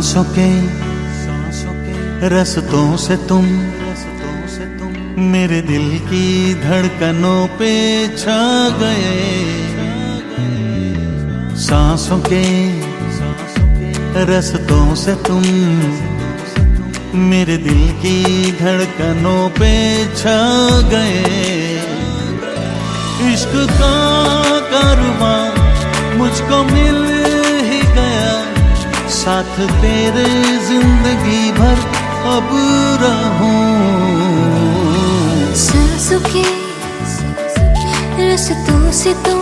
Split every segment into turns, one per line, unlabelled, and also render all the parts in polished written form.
सांसों के रस्तों से तुम मेरे दिल की धड़कनों पे छा गए। सांसों के रस्तों से तुम मेरे दिल की धड़कनों पे छा गए। इश्क का कारवां मुझको मिल ही गया, साथ तेरे जिंदगी भर अब रहूं।
सांसों के रस्तों से तुम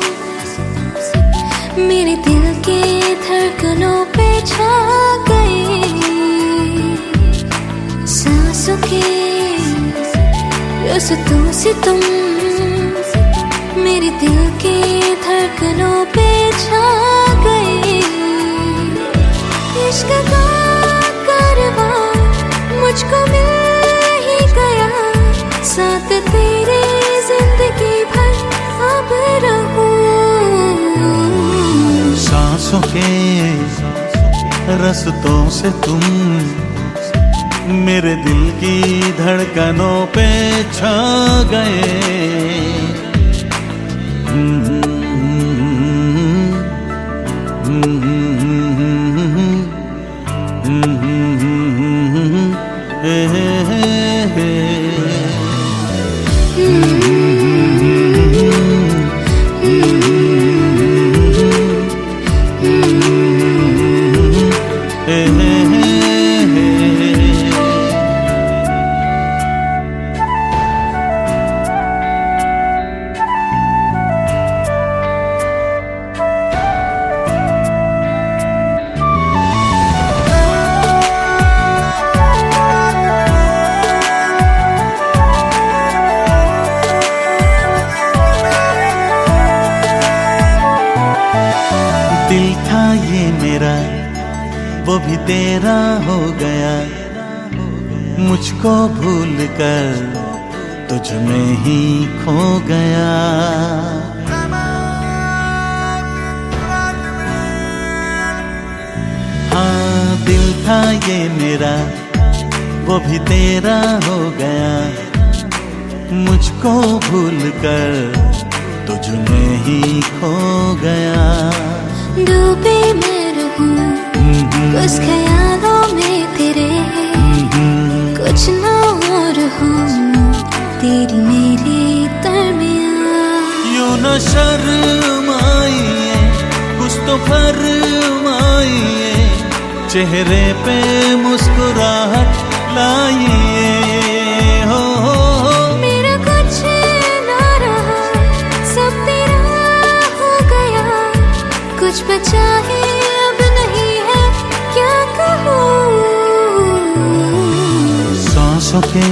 मेरे दिल के धड़कनों पे छा गए। सांसों के रस्तों से तुम मेरे दिल के धड़कनों पे छा गए। इश्क का कारवां मुझको मिल ही गया, साथ तेरे जिंदगी भर अब रहूं।
सांसों के रस्तों से तुम मेरे दिल की धड़कनों पे छा गए। दिल था ये मेरा वो भी तेरा हो गया, मुझको भूल कर तुझ में ही खो गया। हाँ दिल था ये मेरा वो भी तेरा हो गया, मुझको भूल कर तुझ में ही खो गया।
डूबे मैं रहूं बस ख्यालों में तेरे, कुछ ना और हो तेरी मेरी दरमियां।
यूं न शर्माइए कुछ तो फरमाइए, चेहरे पे मुस्कुराहट लाइए। हो
मेरा कुछ ना रहा, सब तेरा हो गया, कुछ बचा है अब नहीं है, क्या कहूँ।
सांसों के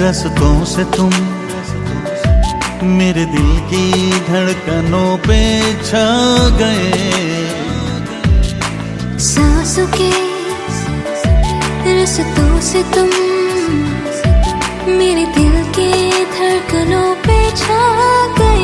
रस्तों से तुम मेरे दिल की धड़कनों पे छा गए।
सांसों के रस्तों से तुम मेरे दिल के धड़कनों पे छा गए।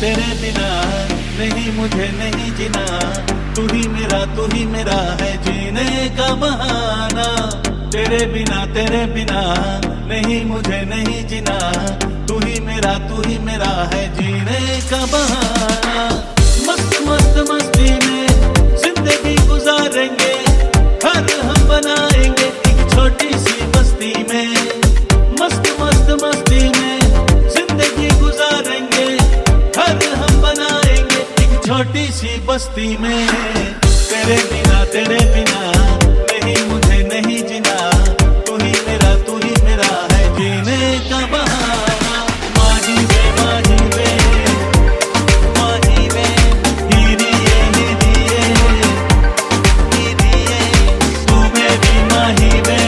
तेरे बिना नहीं मुझे नहीं जीना, तू ही मेरा है जीने का बहाना। तेरे बिना नहीं मुझे नहीं जीना, तू ही मेरा है जीने का बहाना। मस्त मस्त मस्ती में जिंदगी गुजारेंगे, घर हम बनाएंगे एक छोटी सी बस्ती में। मस्त मस्त मस्ती में जिंदगी गुजारेंगे, घर हम बनाएंगे एक छोटी सी बस्ती में। तेरे बिना नहीं मुझे नहीं जीना, तू ही मेरा है जीने का बहाना। माही वे हीरिए तू मेरी माही वे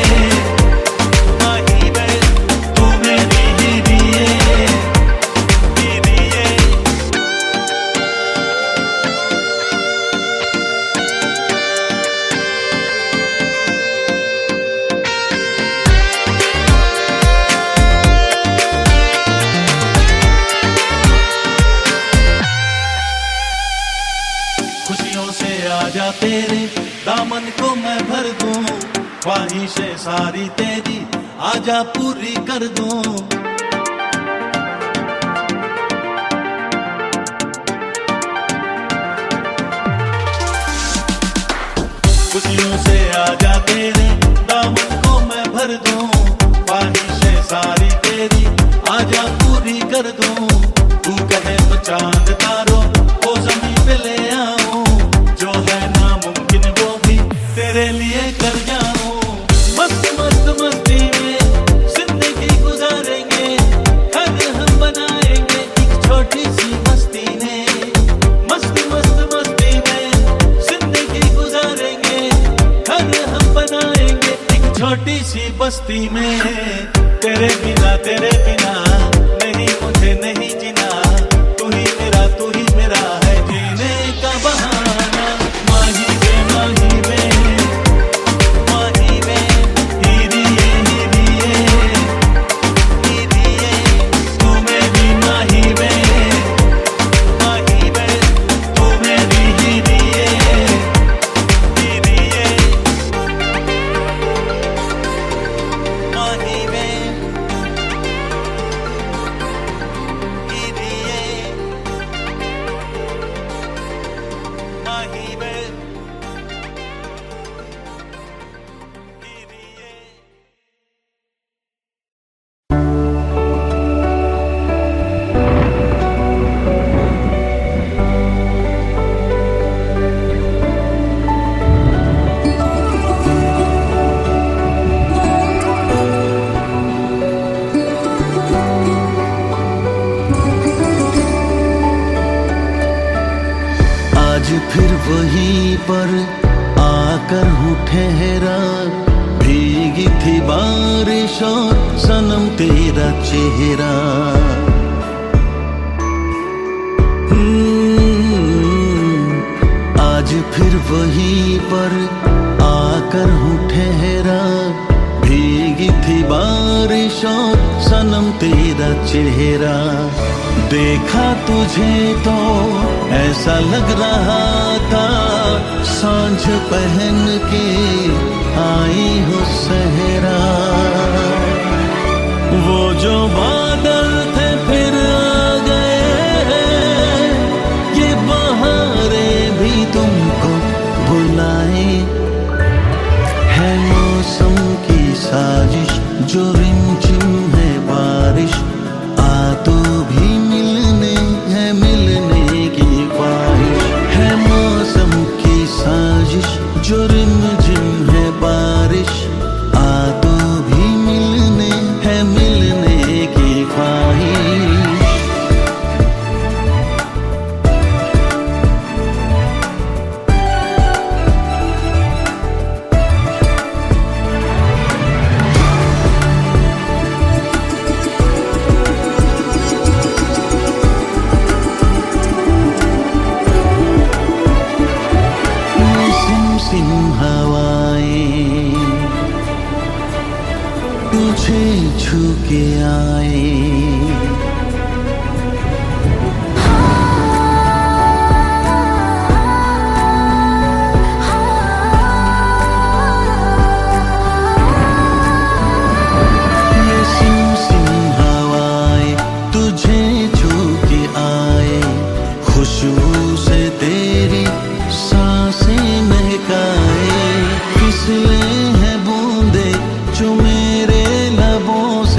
तू मेरी हीरिए। खुशियों से आजा तेरे दामन को मैं भर दूं, ख्वाहिशें सारी तेरी आजा पूरी कर दूं। खुशियों से आजा तेरे दामन को मैं भर दूं, ख्वाहिशें सारी तेरी आजा पूरी कर दूं। तू कहे तो चांद तारों को ज़मीं पे ले आऊं, जो है नामुमकिन वो भी तेरे लिए कर जाऊं। मस्त मस्त मस्ती में जिंदगी गुजारेंगे, घर हम बनाएंगे एक छोटी सी बस्ती में। मस्त मस्त मस्ती में जिंदगी गुजारेंगे, घर हम बनाएंगे एक छोटी सी बस्ती में। तेरे बिना नहीं मुझे नहीं जीना, तू ही मेरा है जीने का बहाना। माही वे हीरिए तू मेरी माही वे तू मेरी हीरिए। माही वे फिर वहीं पर आकर हूँ ठहरा, भीगी थी बारिश और सनम तेरा चेहरा। आज फिर वहीं पर आकर हूँ ठहरा, भीगी थी बारिश और सनम तेरा चेहरा। देखा तुझे तो ऐसा लग रहा था, सांझ पहन के आई हो सहरा। वो जो बादल थे फिर आ गए, ये बहारें भी तुमको बुलाए। है मौसम की साजिश जो रिमझिम है बारिश, आ तो भी मिलने की ख्वाहिश। है मौसम की साजिश जो रिमझिम है बारिश, आ तो भी मिलने की ख्वाहिश। तुझे छू के आए।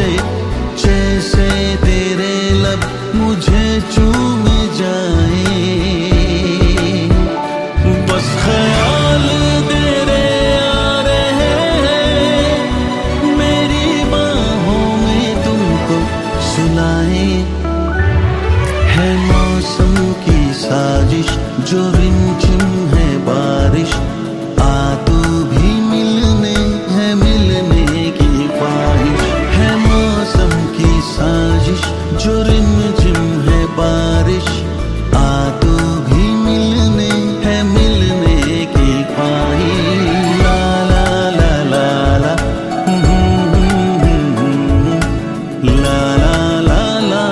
से, जैसे तेरे लब मुझे चूम जाए। बस ख्याल तेरे आ रहे हैं, मेरी बाहों में तुमको सुलाए। है मौसम की साजिश जो रिमझिम है बारिश, आ तू भी मिलने है, मिलने की ख्वाहिश। है मौसम की साजिश जो रिमझिम है बारिश, आ तू भी मिलने है, मिलने की ख्वाहिश। ला ला ला ला ला, ला ला ला ला।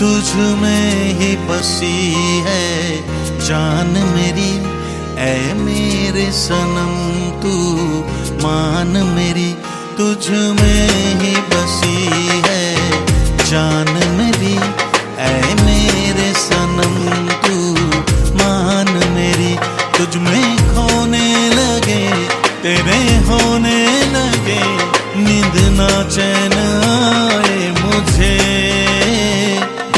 तुझ में ही बसी है जान मेरी, ऐ मेरे सनम तू मान मेरी। तुझ में ही बसी है जान मेरी, ऐ मेरे सनम तू मान मेरी। तुझ में खोने लगे, तेरे होने लगे, नींद ना चैन आए मुझे।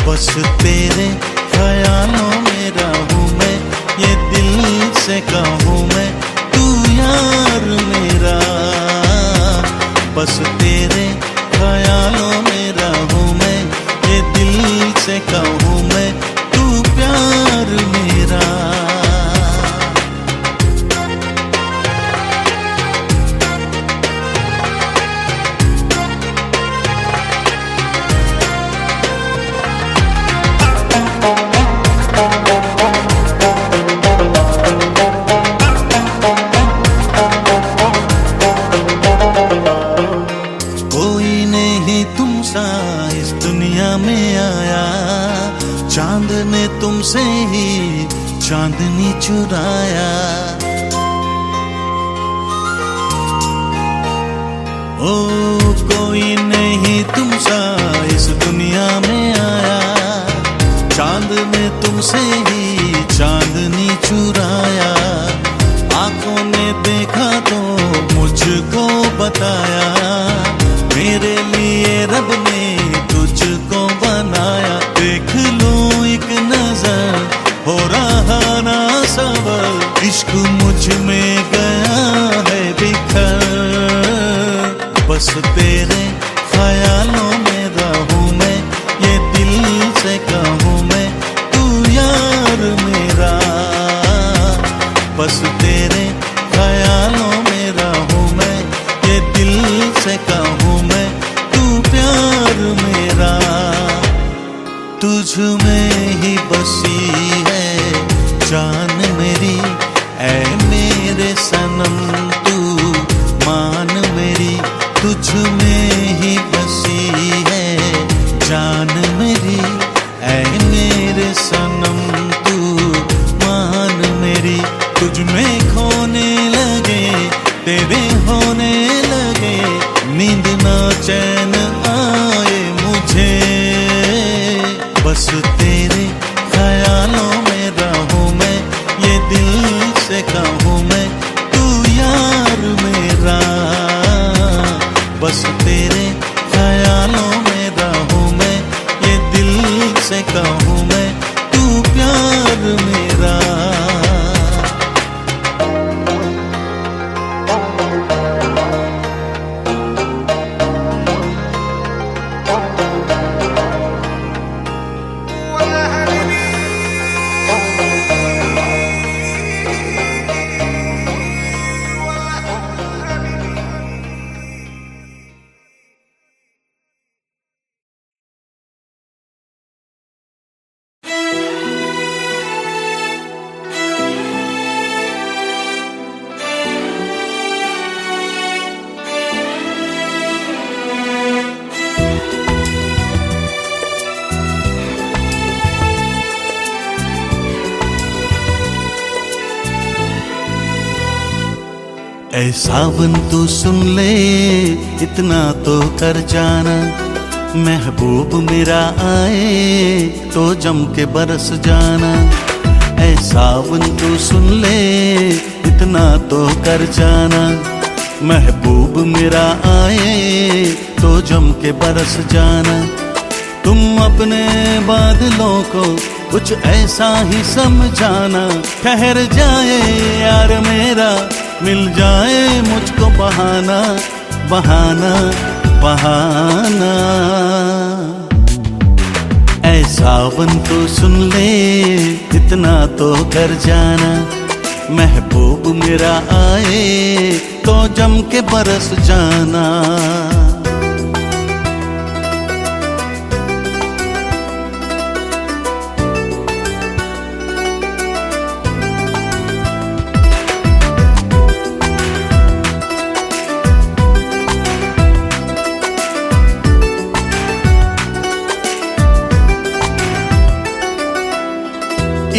बस तेरे ख्यालों में रहूं मैं, ये दिल से कहूँ मैं, तू यार मेरा। बस तेरे ख्यालों में रहूं मैं, ये दिल से कहूँ मैं, तू प्यार मेरा। कोई नहीं तुम सा इस दुनिया में आया, चांद ने तुमसे ही चांदनी चुराया। ओ कोई नहीं तुम सा इस दुनिया में आया, चांद ने तुमसे ही चांदनी चुराया। आंखों ने देखा तो मुझको बताया, मेरे लिए रब ने तुझको बनाया। देख लो एक नजर, हो रहा ना सबर, इश्क मुझ में गया है बिखर। बस तेरे ख्यालों में रहूं मैं, ये दिल से कहूँ मैं, तू यार मेरा। बस तेरे ख्यालों में रहूं मैं, ये दिल से कहूँ मैं, तू प्यार मेरा। तुझ में ही बसी है जान मेरी, ऐ मेरे सनम तू मान मेरी। तुझ में ही बसी है जान मेरी, ऐ मेरे सनम तू मान मेरी। तुझ में खोने लगे, तेरे होने लगे, नींद ना चैन आए मुझे। बस तेरे ख्यालों में रहूं मैं, ये दिल से कहूँ मैं, तू यार मेरा। बस तेरे ख्यालों में रहूं मैं, ये दिल से कहूँ मैं, तू प्यार मेरा। ऐ सावन तू सुन ले इतना तो कर जाना, महबूब मेरा आए तो जम के बरस जाना। ऐ सावन तू सुन ले इतना तो कर जाना, महबूब मेरा आए तो जम के बरस जाना। तुम अपने बादलों को कुछ ऐसा ही समझाना, ठहर जाए यार मेरा मिल जाए मुझको बहाना, बहाना बहाना। ऐ सावन तो सुन ले इतना तो कर जाना, महबूब मेरा आए तो जम के बरस जाना।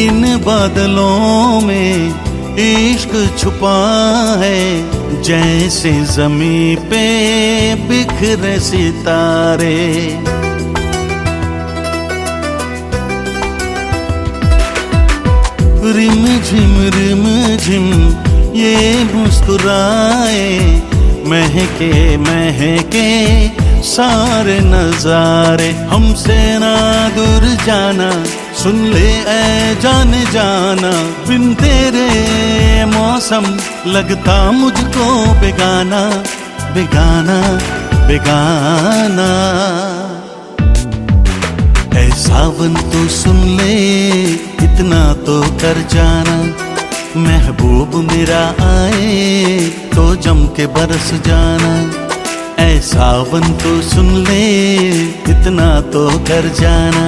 इन बादलों में इश्क छुपा है, जैसे ज़मीं पे बिखरे सितारे। रिम झिम ये मुस्कुराए, महके महके सारे नजारे। हमसे ना दूर जाना, सुन ले ऐ जान जाना, बिन तेरे मौसम लगता मुझको बेगाना, बेगाना बेगाना। ऐ सावन तू सुन ले इतना तो कर जाना, महबूब मेरा आए तो जम के बरस जाना। ऐ सावन तू सुन ले इतना तो कर जाना,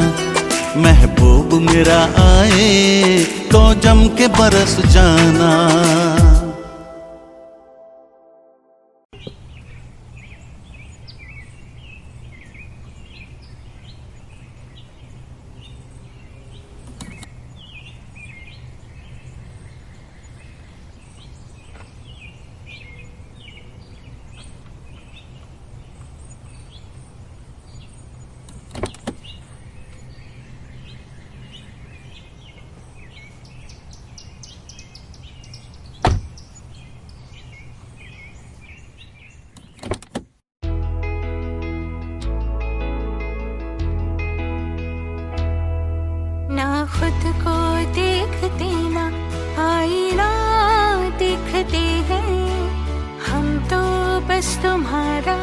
महबूब मेरा आए तो जम के बरस जाना।
ना खुद को देखते ना आईना देखते हैं, हम तो बस तुम्हारा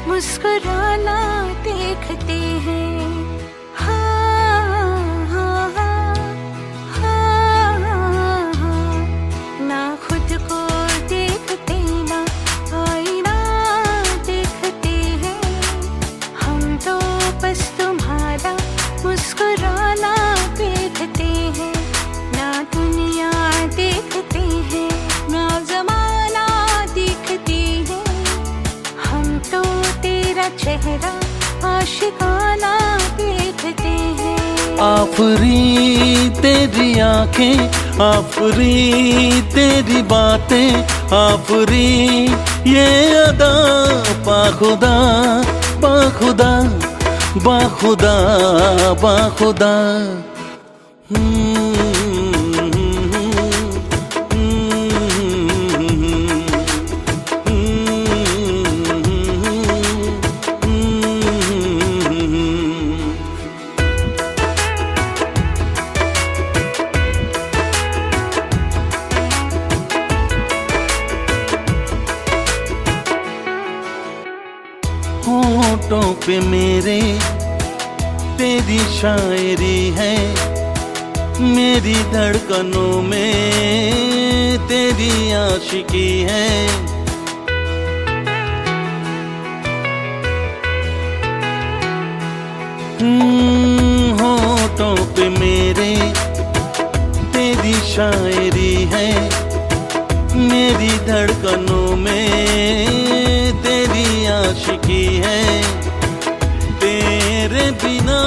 मुस्कुराना देखते हैं। हाँ हाँ हाँ हाँ हाँ, ना खुद को देखते ना आईना देखते हैं, हम तो बस तुम्हारा मुस्कुराना देखते हैं। ना दुनिया देखते हैं ना जमाना देखते हैं, हम तो तेरा चेहरा आशिकाना देखते हैं।
आफरी तेरी आंखें, आफरी तेरी बातें, आफरी ये अदा, बाखुदा बाखुदा बाखुदा बाखुदा। होठों पे मेरे तेरी शायरी है, मेरी धड़कनों में तेरी आशिकी है। होठों पे मेरे तेरी शायरी है, मेरी धड़कनों में तेरी आशिकी है। तेरे बिना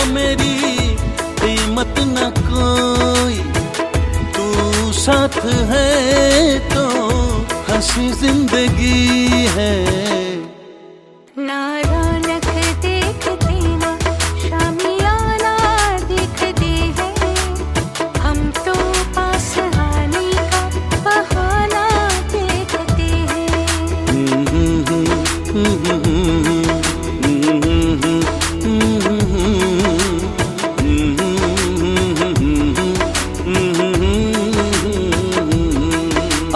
मेरी कीमत न कोई, तू साथ है तो हंसी जिंदगी है।
ना रौनक देखते ना शामियाना दिखते हैं, हम तो पास आने का बहाना देखते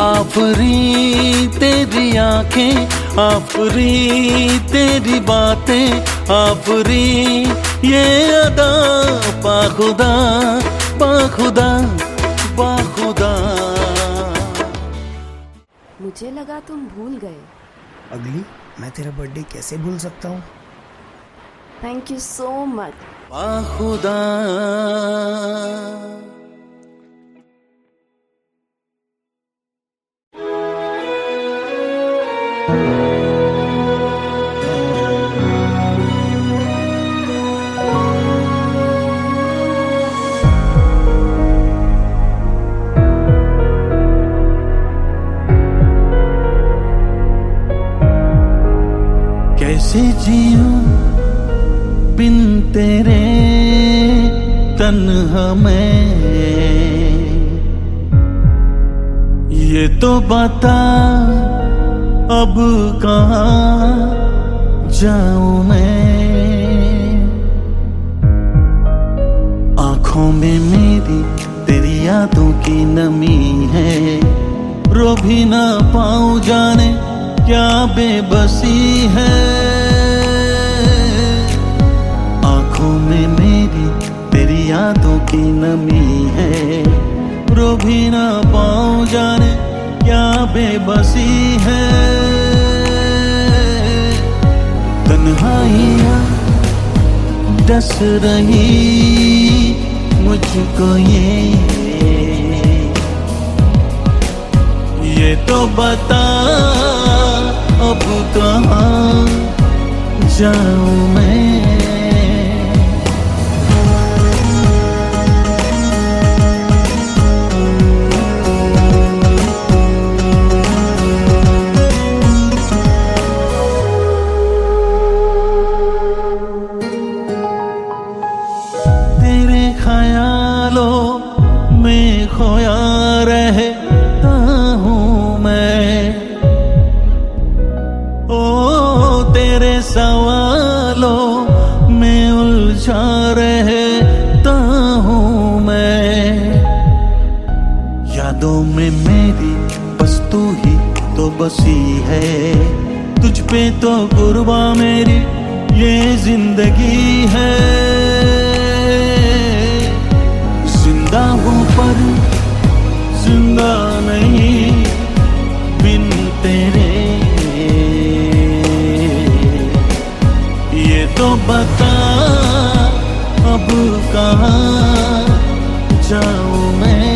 आफरी तेरी आंखें, आफरी तेरी बातें, आफरी ये अदा, बाखुदा बाखुदा बाखुदा।
मुझे लगा तुम भूल गए।
अगली मैं तेरा बर्थडे कैसे भूल सकता हूँ।
Thank you so much.
बाखुदा। कैसे जीऊं बिन तेरे तन्हा मैं, ये तो बता अब कहाँ जाऊं मैं। आंखों में मेरी तेरी यादों की नमी है, रो भी ना पाऊं जाने क्या बेबसी है। आंखों में मेरी तेरी यादों की नमी है, रो भी ना पाऊं जाने क्या बेबसी है। तन्हाइयाँ डस रही मुझको ये तो बता अब कहाँ जाऊं मैं। तेरे ख्यालों में खोया रहता हूँ मैं, तेरे सवालों में उलझा रहता हूँ मैं। यादों में मेरी बस तू ही तो बसी है, तुझ पे तो कुर्बा मेरी ये जिंदगी है। जिंदा हूँ पर जिंदा नहीं बिन तेरे, ये तो बता अब कहाँ जाऊं मैं।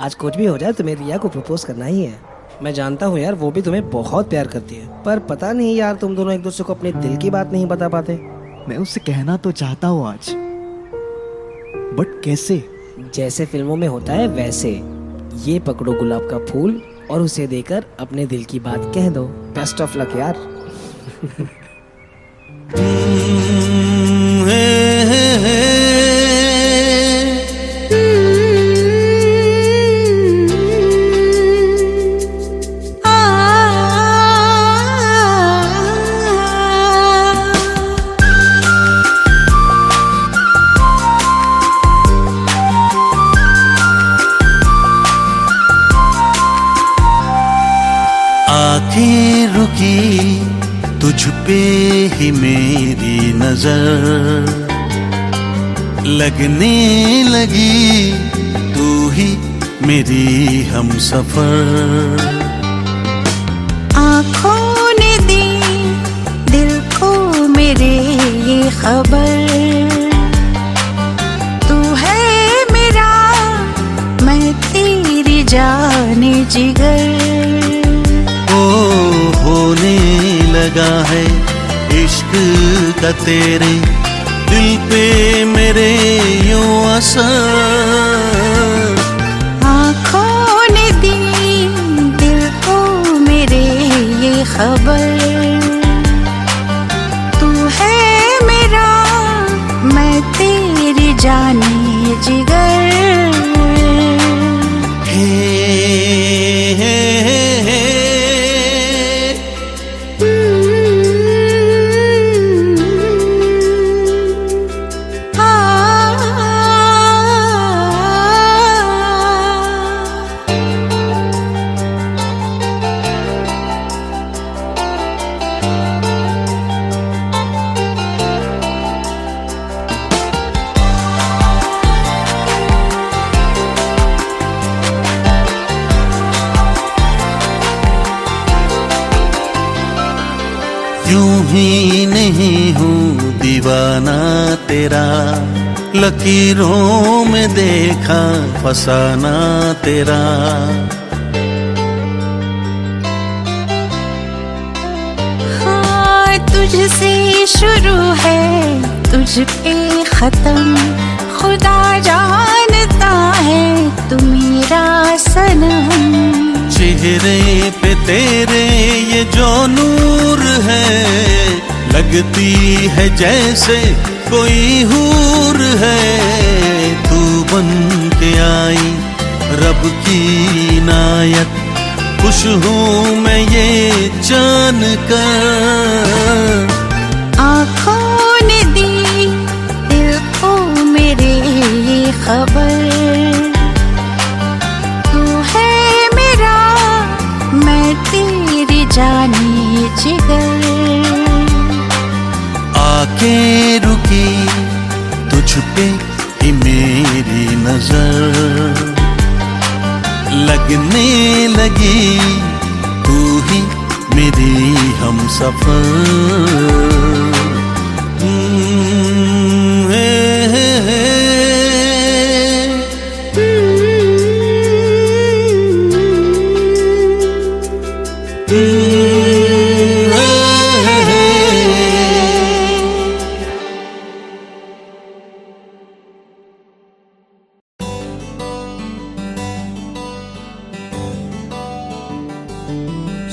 आज कुछ भी हो जाए तुम्हें रिया को प्रपोज करना ही है। मैं जानता हूँ यार, वो भी तुम्हें बहुत प्यार करती है, पर पता नहीं यार तुम दोनों एक दूसरे को अपने दिल की बात नहीं बता पाते।
मैं उससे कहना तो चाहता हूँ आज, बट कैसे?
जैसे फिल्मों में होता है वैसे, ये पकड़ो गुलाब का फूल और उसे देकर अपने दिल की बात कह दो। बेस्ट ऑफ लक यार।
आंखें रुकी तुझ पे ही मेरी नजर लगने लगी, तू ही मेरी हमसफर।
आँखों ने दी दिल को मेरे ये खबर, तू है मेरा मैं तेरी जाने जिगर।
ओ होने लगा है इश्क का तेरे दिल पे मेरे यूं असर।
आँखों ने दी दिल को मेरे ये खबर, तू है मेरा मैं तेरी जाने जिगर।
हे हे हे यूं ही नहीं हूँ दीवाना तेरा, लकीरों में देखा फसाना तेरा।
हाँ तुझसे शुरू है तुझ पे खत्म, खुदा जानता है तू मेरा सनम।
चेहरे पे तेरे ये जो नूर है, लगती है जैसे कोई हूर है। तू बन के आई रब की इनायत, खुश हूँ मैं ये जान कर।
आँखों ने दी दिल को मेरे ये खबर, तू है मेरा मैं तेरी जाने जिगर।
आके रुकी तुझ पे ही मेरी नजर, लगने लगी तू ही मेरी हमसफर।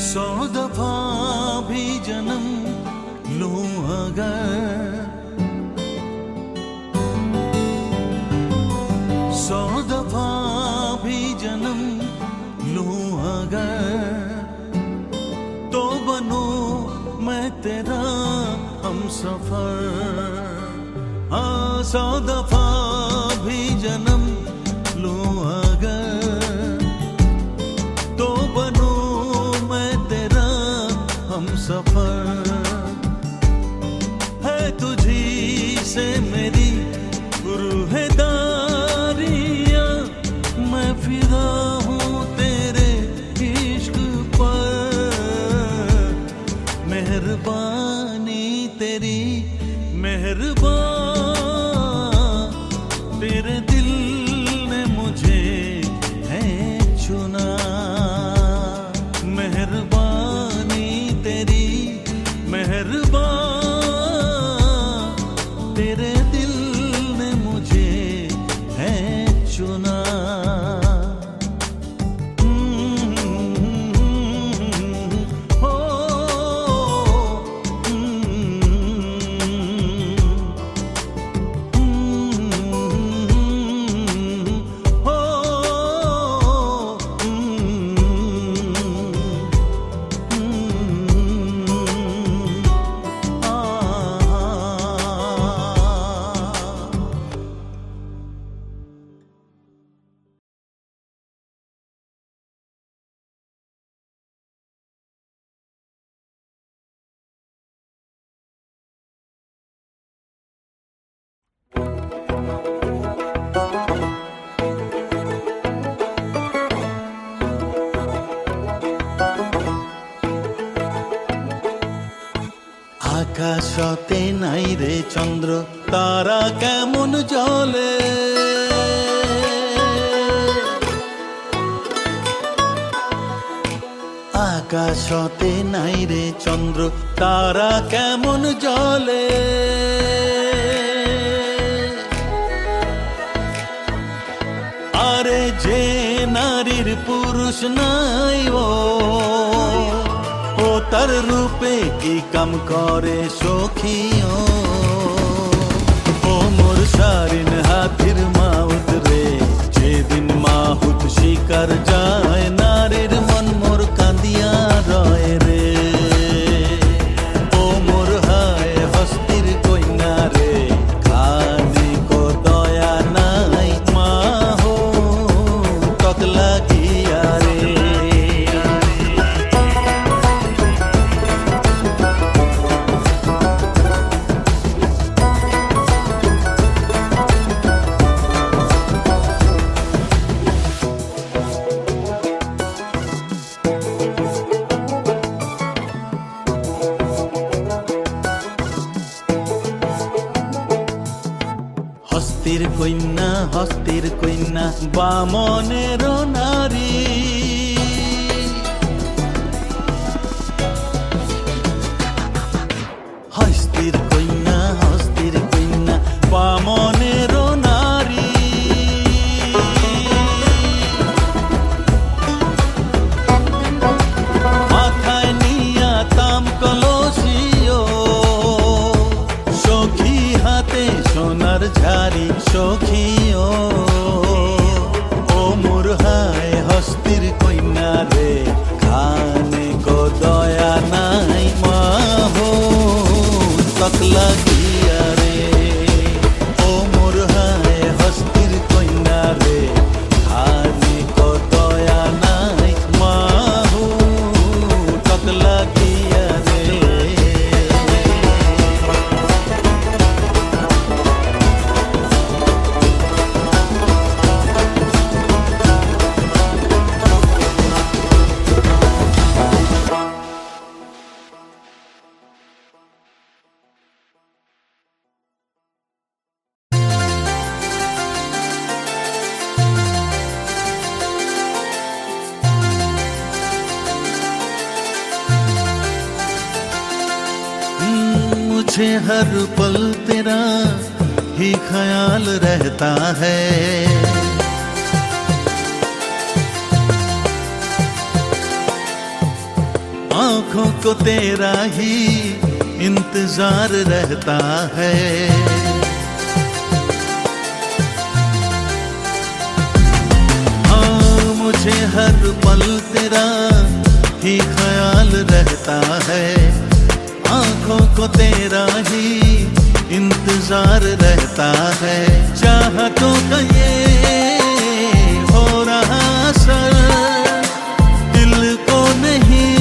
सौ दफा भी जन्म लूं अगर, सौ दफा भी जन्म लूं अगर, तो बनूं मैं तेरा हमसफर। हाँ 100 दफा भी जन्म लूं अगर, तो बनूं मैं तेरा हमसफर। है तुझी से मेरी रूहेदारियां, मैं फिदा हूँ तेरे इश्क पर। मेहरबानी तेरी मेहरबान, तेरे दिल ने मुझे है चुना। मेहरबानी तेरी मेहरबान, तेरे दिल চন্দ্র তারা কেমন জ্বলে, আকাশতে নাই রে চন্দ্র তারা কেমন জ্বলে। আরে যে নারীর পুরুষ নাই ও তার রূপে কি কাম করে সখিও। ও মোর সারিন হাতির মাউত রে, যেদিন মাহুত শিকার যায় নারীর মন মোর কাঁদিয়া রয় রে। ও মোর হায় হস্তির কইনা রে, খানি কো দয়া নাই মাহো তক লাগিয়া রে। হস্তির কন্যা বামনের নারী, হস্তির কন্যা বামনের নারী। মাথায় নিয়া তাম কলসিও, সখী হাতে সোনার ঝাড়ি সখিও। ও মোর হায় হস্তির কইনা রে, খানে কো দয়া নাই মাহো তক লাগিয়া রে। ও মোর হায় হস্তির কইনা রে, খানে কো দয়া নাই মাহো তক লাগিয়া রে। मुझे हर पल तेरा ही ख्याल रहता है, आँखों को तेरा ही इंतजार रहता है। हाँ मुझे हर पल तेरा ही ख्याल रहता है, आँखों को तेरा ही इंतजार रहता है। चाहतों का ये हो रहा असर दिल को नहीं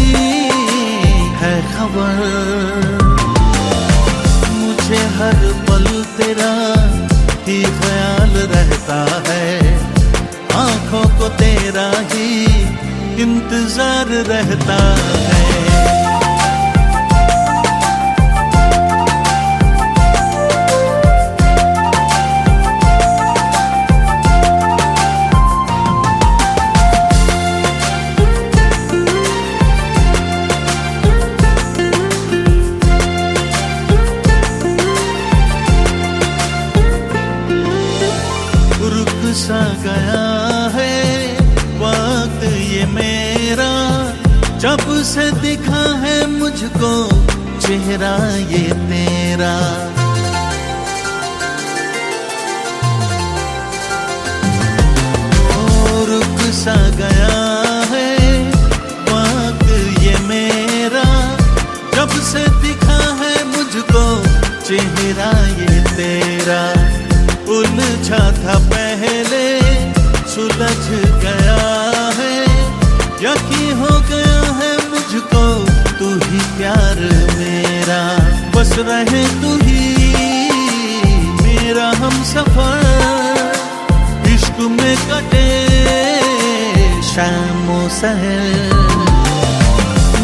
है खबर, मुझे हर पल तेरा ही ख्याल रहता है, आँखों को तेरा ही इंतजार रहता है। सा गया है वक्त ये मेरा, जब से दिखा है मुझको चेहरा ये तेरा। रुक सा गया है वक्त ये मेरा, जब से दिखा है मुझको चेहरा ये तेरा। उलझा था पहले सुलझ गया है, यकीन हो गया है मुझको तू ही प्यार मेरा। बस रहे तू ही मेरा हम सफर, इश्क में कटे शाम सहर।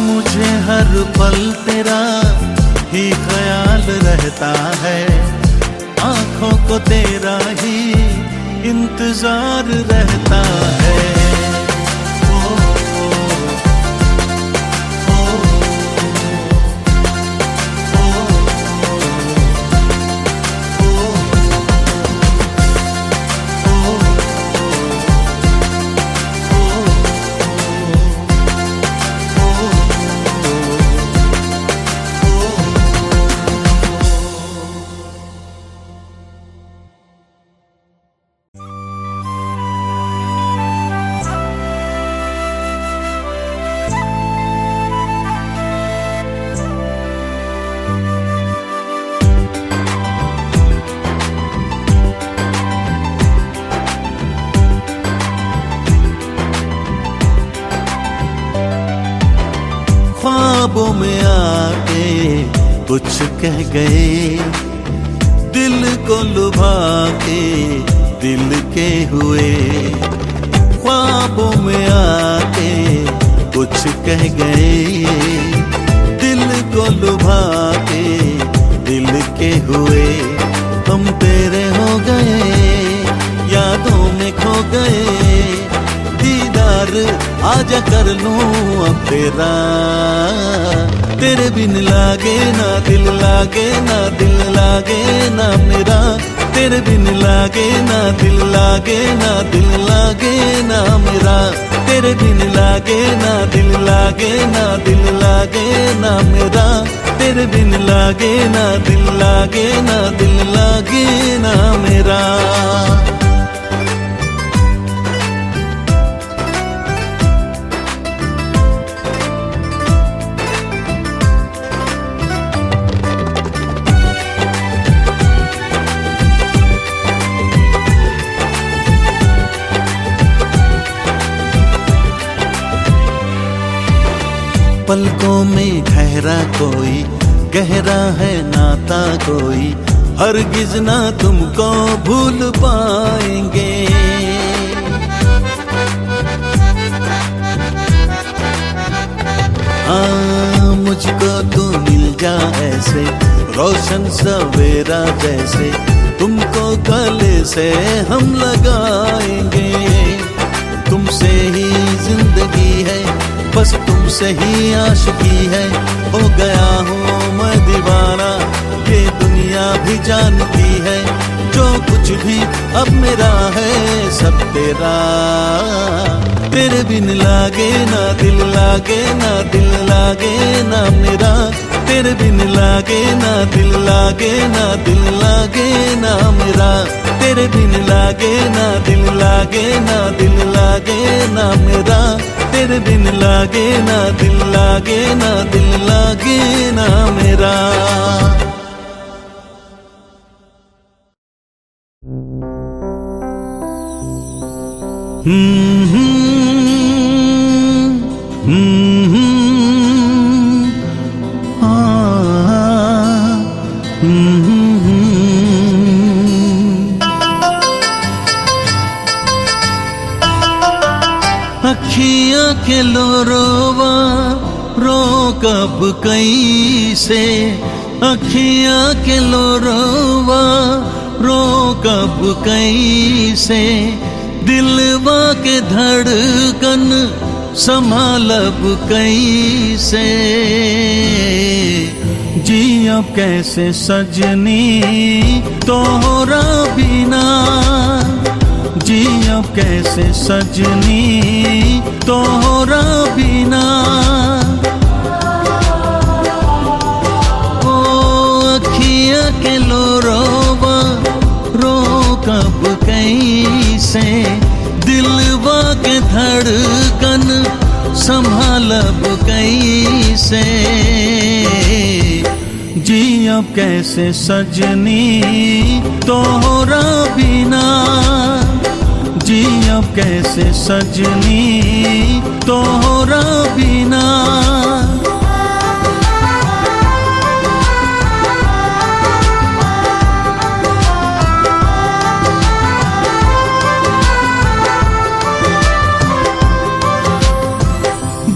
मुझे हर पल तेरा ही ख्याल रहता है, आंखों को तेरा ही इंतजार रहता है। ख्वाबों में आके कुछ कह गए, दिल को लुभा के दिल के हुए। ख्वाबों में आके कुछ कह गए, दिल को लुभा के दिल के हुए। हम तेरे हो गए, यादों में खो गए, दीदार आजा कर लूं अब तेरा। तेरे बिन लागे ना दिल लागे ना दिल लागे ना मेरा, तेरे बिन लागे ना दिल लागे ना दिल लागे ना मेरा, तेरे बिन लागे ना दिल लागे ना दिल लागे ना मेरा, तेरे बिन लागे ना दिल लागे ना दिल लागे ना मेरा। पलकों में ठहरा कोई, गहरा है नाता कोई, हरगिज ना तुमको भूल पाएंगे। हाँ मुझको तू मिल जा ऐसे, रोशन सवेरा जैसे, तुमको गले से हम लगाएंगे। तुमसे ही जिंदगी है, बस तुमसे ही आशिकी है, हो गया हूँ मैं दीवाना, ये दुनिया भी जानती है। जो कुछ भी अब मेरा है सब तेरा, तेरे बिन लागे ना दिल लागे ना दिल लागे ना मेरा, तेरे बिन लागे ना दिल लागे ना दिल लागे ना मेरा, तेरे बिन लागे ना दिल लागे ना दिल लागे ना मेरा, तेरे बिन लागे ना दिल लागे ना दिल लागे ना मेरा। अखियाँ के लो रोवा रो कब कैसे, अखियाँ के लो रोवा रो कब कैसे, दिलवा के धड़कन संभालब कैसे। जी अब कैसे सजनी तोहरा बिना, जी अब कैसे सजनी तोहरा बिना। ओ अखियाँ के लो रोवा रो कब कैसे, दिलवा के धड़कन संभालब कैसे। जी अब कैसे सजनी तोहरा बिना, जी अब कैसे सजनी तोहरा बिना।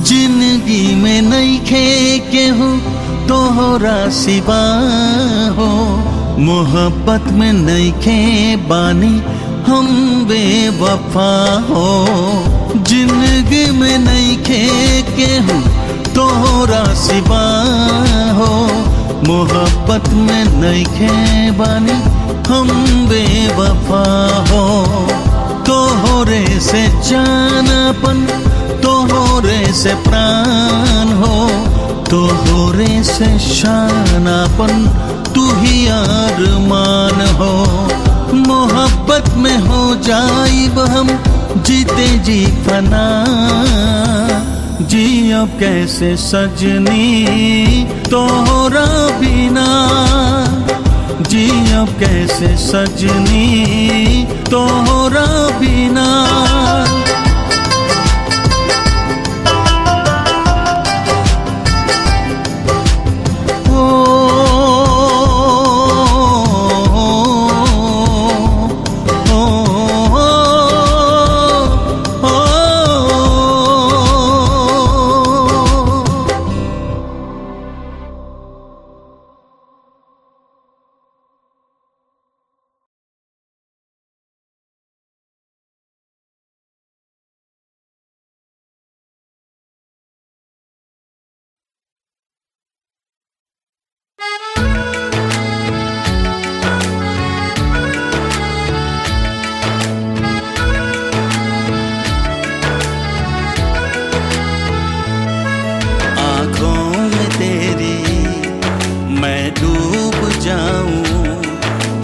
जिंदगी में नहीं खे केहू तोहरा सिवा हो। मोहब्बत में नइखे बानी हम बेवफा हो। जिंदगी में नइखे केहू तोहरा सिवा हो। मोहब्बत में नइखे बानी हम बेवफा हो। तोहरे से जानपन, तोहरे से प्राण हो। तोहरे से शानापन, तू ही अरमान हो। मोहब्बत में हो जाइब हम जीते जी फना। जी अब कैसे सजनी तोहरा बिना। जी अब कैसे सजनी तोहरा बिना।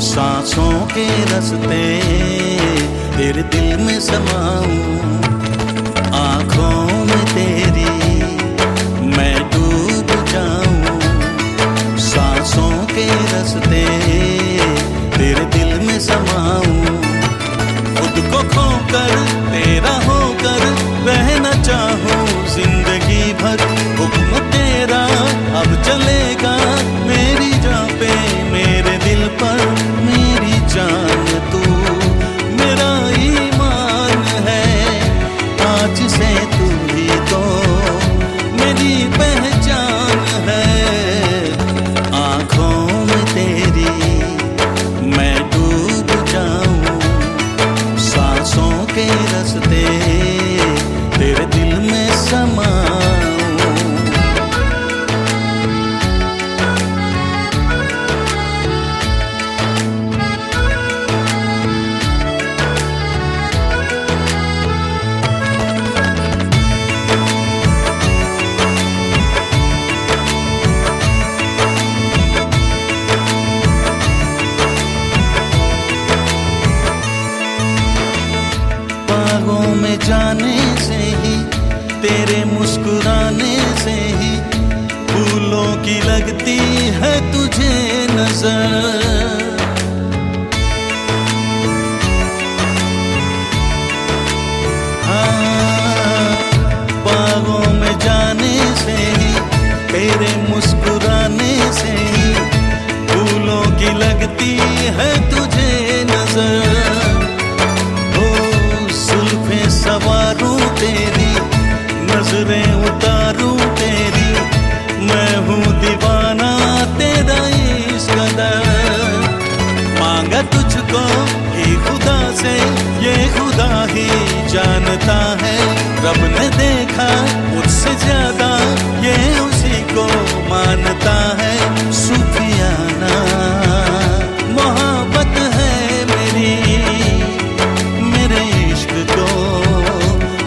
सांसों के रस्ते तेरे दिल में समाऊं। आँखों में तेरी मैं डूब जाऊं। सांसों के रस्ते तेरे दिल में समाऊं। खुद को खोकर तेरा होकर रहना चाहूं जिंदगी भर। हुक्म तेरा अब चलेगा मेरी जान पे, मेरे दिल पर मेरी जान तू। मेरा ईमान है आज से तू ही तो मेरी पहचान है। आँखों में तेरी मैं डूब जाऊं। सांसों के रस्ते तेरे दिल में समाऊं। बागों में जाने से ही, तेरे मुस्कुराने से ही फूलों की लगती है तुझे नजर। हाँ, बागों में जाने से ही, तेरे मुस्कुराने से ही फूलों की लगती है तुझे नजर। सवारूं तेरी नजरें उतारूं तेरी, मैं हूँ दीवाना तेरा इस कदर। मांगा तुझको ही खुदा से, ये खुदा ही जानता है। रब ने देखा मुझसे ज्यादा, ये उसी को मानता है। सुफियाना मोहब्बत है मेरी, मेरे इश्क को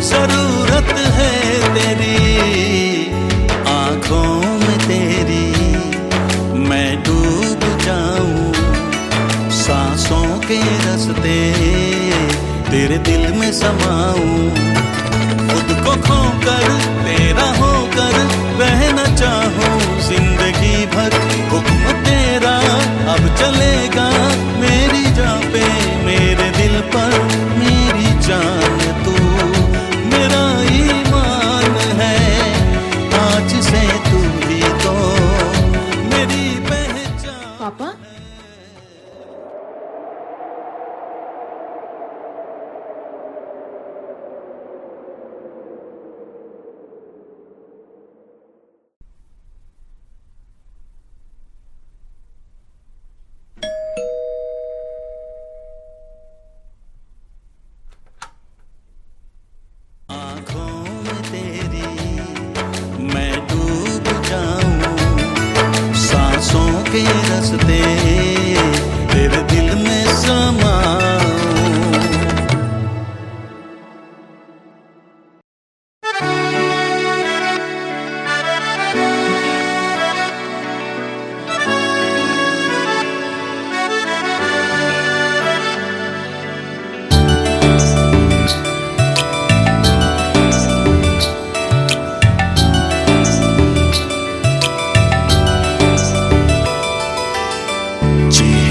जरूरत है तेरी। आँखों में तेरी मैं डूब जाऊं। सांसों के रस्ते तेरे दिल में समाऊं। खुद को खोकर तेरा होकर रहना चाहूं जिंदगी भर। हुक्म तेरा अब चलेगा मेरी जान पे, मेरे दिल पर मेरी जान तू। मेरा ईमान है आज से तू ही तो मेरी पहचान।
पापा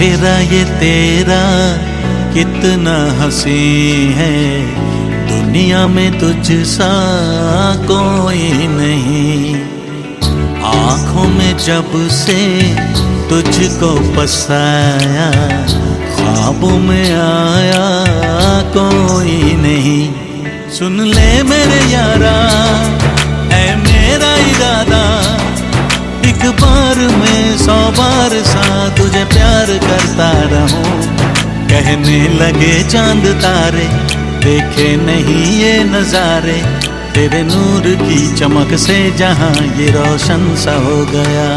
चेहरा ये तेरा कितना हंसी है, दुनिया में तुझसा कोई नहीं। आँखों में जब से तुझको बसाया, ख्वाबों में आया कोई नहीं। सुन ले मेरे यारा, ऐ मेरा इरादा, एक बार में 100 बार सा तुझे प्यार करता रहूं। कहने लगे चांद तारे, देखे नहीं ये नजारे, तेरे नूर की चमक से जहां ये रोशन सा हो गया।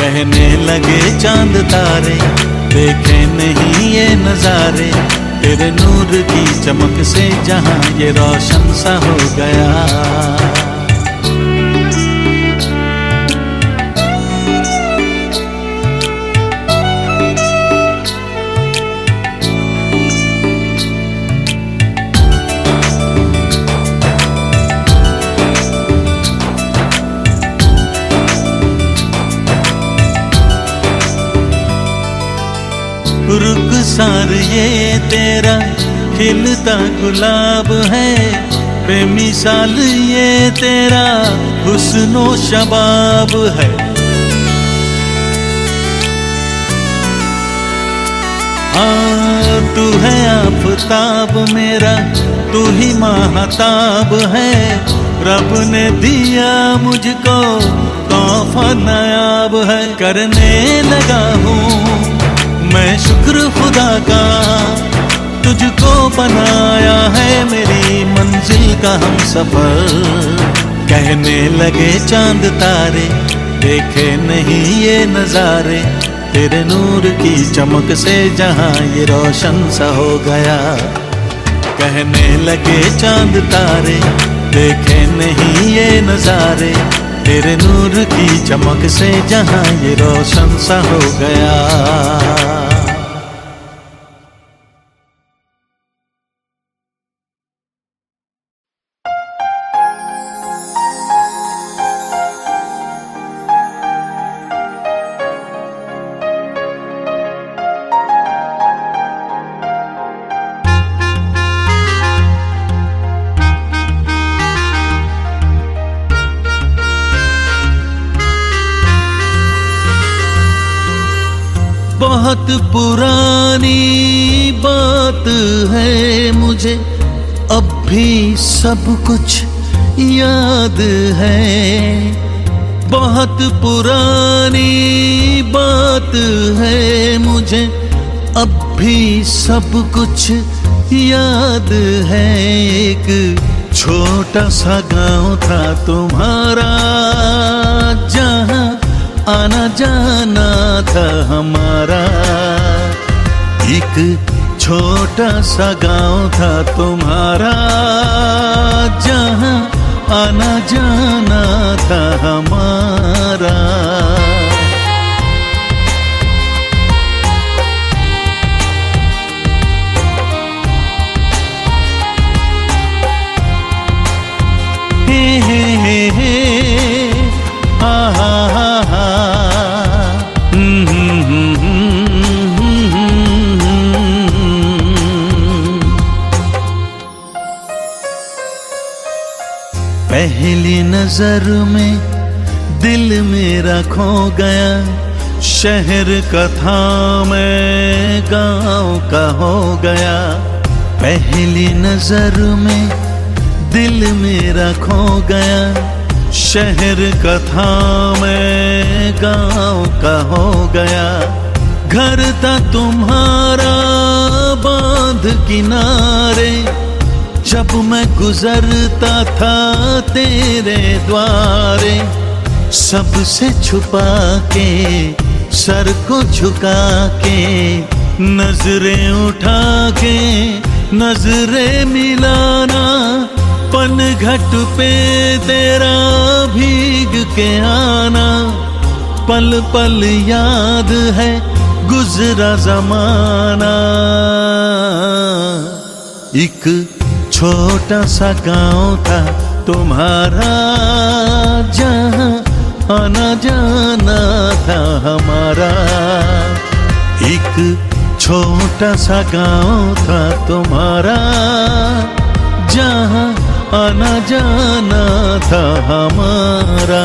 कहने लगे चांद तारे, देखे नहीं ये नजारे, तेरे नूर की चमक से जहां ये रोशन सा हो गया। रुखसार ये तेरा खिलता गुलाब है, बेमिसाल ये तेरा हुस्नो शबाब है। हाँ तू है आफताब मेरा, तू ही महताब है, रब ने दिया मुझको तोहफा नायाब है। करने लगा हूँ मैं शुक्र खुदा का, तुझको बनाया है मेरी मंजिल का हम सफर। कहने लगे चांद तारे, देखे नहीं ये नजारे, तेरे नूर की चमक से जहां ये रोशन सा हो गया। कहने लगे चांद तारे, देखे नहीं ये नजारे, तेरे नूर की चमक से जहां ये रोशन सा हो गया। बहुत पुरानी बात है मुझे, अब भी सब कुछ याद है। बहुत पुरानी बात है मुझे, अब भी सब कुछ याद है। एक छोटा सा गांव था तुम्हारा, जहां आना जाना था हमारा। एक छोटा सा गांव था तुम्हारा, जहां आना जाना था हमारा। हे हे हे हे हा हा हा हा। पहली नजर में दिल मेरा खो गया, शहर का था मैं गांव का हो गया। पहली नजर में दिल मेरा खो गया, शहर का था मैं गांव का हो गया। घर था तुम्हारा बांध किनारे, जब मैं गुजरता था तेरे द्वारे। सबसे छुपा के सर को झुका के, नजरें उठा के नजरें मिलाना। पनघट पे तेरा भीग के आना, पल पल याद है गुजरा जमाना। एक छोटा सा गांव था तुम्हारा, जहां आना जाना था हमारा। एक छोटा सा गांव था तुम्हारा, जहां आना जाना था हमारा।